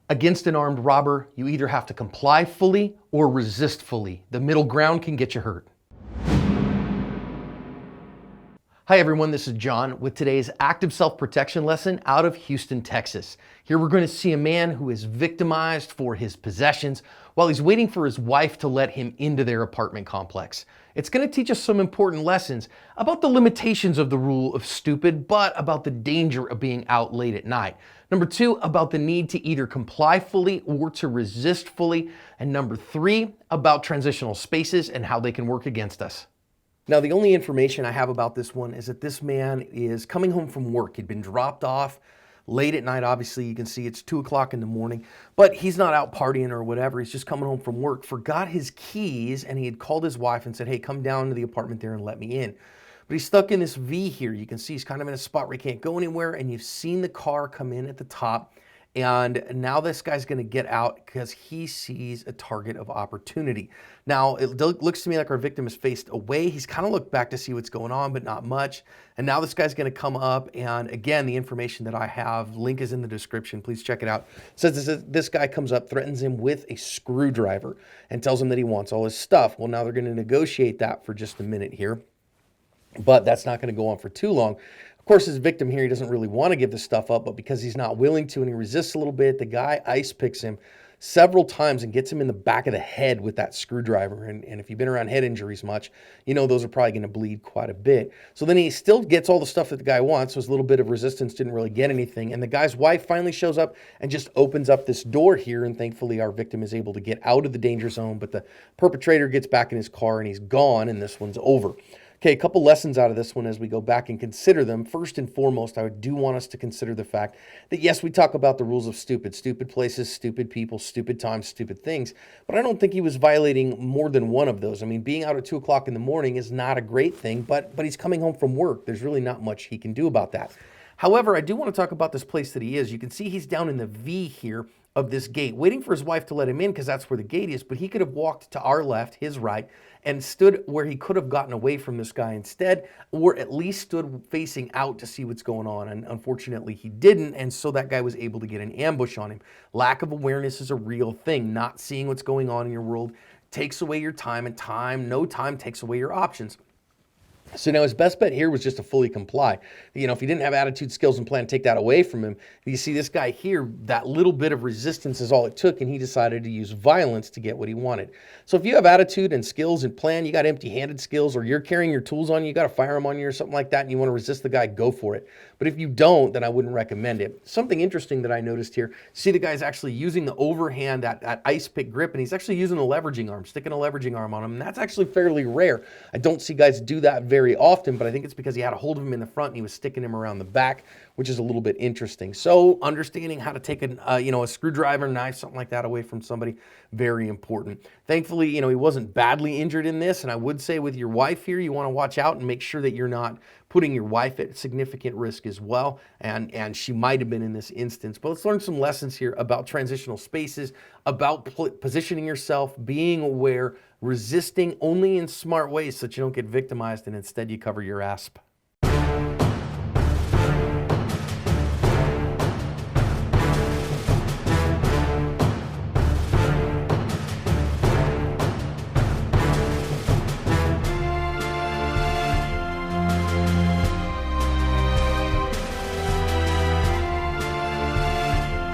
Against an armed robber, you either have to comply fully or resist fully. The middle ground can get you hurt. Hi everyone, this is John with today's active self-protection lesson out of Houston, Texas. Here we're going to see a man who is victimized for his possessions while he's waiting for his wife to let him into their apartment complex. It's going to teach us some important lessons about the limitations of the rule of stupid, but about the danger of being out late at night. Number 2, about the need to either comply fully or to resist fully. And number 3, about transitional spaces and how they can work against us. Now, the only information I have about this one is that this man is coming home from work. He'd been dropped off late at night. Obviously, you can see it's 2 o'clock in the morning, but he's not out partying or whatever. He's just coming home from work, forgot his keys, and he had called his wife and said, hey, come down to the apartment there and let me in. But he's stuck in this V here. You can see he's kind of in a spot where he can't go anywhere, and you've seen the car come in at the top. And now this guy's going to get out because he sees a target of opportunity. Now, it looks to me like our victim has faced away. He's kind of looked back to see what's going on, but not much. And now this guy's going to come up. And again, the information that I have, link is in the description. Please check it out. It says this guy comes up, threatens him with a screwdriver, and tells him that he wants all his stuff. Well, now they're going to negotiate that for just a minute here. But that's not going to go on for too long. Of course, his victim here, he doesn't really want to give this stuff up, but because he's not willing to and he resists a little bit, the guy ice picks him several times and gets him in the back of the head with that screwdriver. And if you've been around head injuries much, you know those are probably going to bleed quite a bit. So then he still gets all the stuff that the guy wants, so his little bit of resistance didn't really get anything. And the guy's wife finally shows up and just opens up this door here, and thankfully our victim is able to get out of the danger zone, but the perpetrator gets back in his car and he's gone, and this one's over. Okay, a couple lessons out of this one as we go back and consider them. First and foremost, I do want us to consider the fact that, yes, we talk about the rules of stupid places, stupid people, stupid times, stupid things, but I don't think he was violating more than one of those. I mean, being out at 2 o'clock in the morning is not a great thing, but he's coming home from work. There's really not much he can do about that. However, I do want to talk about this place that he is. You can see he's down in the V here of this gate, waiting for his wife to let him in because that's where the gate is, but he could have walked to our left, his right, and stood where he could have gotten away from this guy instead, or at least stood facing out to see what's going on. And unfortunately, he didn't, and so that guy was able to get an ambush on him. Lack of awareness is a real thing. Not seeing what's going on in your world takes away your time, and no time takes away your options. So now his best bet here was just to fully comply. You know, if he didn't have attitude, skills, and plan to take that away from him, you see this guy here, that little bit of resistance is all it took, and he decided to use violence to get what he wanted. So if you have attitude and skills and plan, you got empty-handed skills, or you're carrying your tools on you, you got a firearm on you or something like that, and you want to resist the guy, go for it. But if you don't, then I wouldn't recommend it. Something interesting that I noticed here, see the guy's actually using the overhand, that ice pick grip, and he's actually using a leveraging arm, sticking a leveraging arm on him, and that's actually fairly rare. I don't see guys do that very often, but I think it's because he had a hold of him in the front and he was sticking him around the back, which is a little bit interesting. So understanding how to take a screwdriver, knife, something like that away from somebody, very important. Thankfully, he wasn't badly injured in this, and I would say with your wife here, you want to watch out and make sure that you're not putting your wife at significant risk as well, and she might have been in this instance. But let's learn some lessons here about transitional spaces, about positioning yourself, being aware, resisting only in smart ways so that you don't get victimized and instead you cover your ass.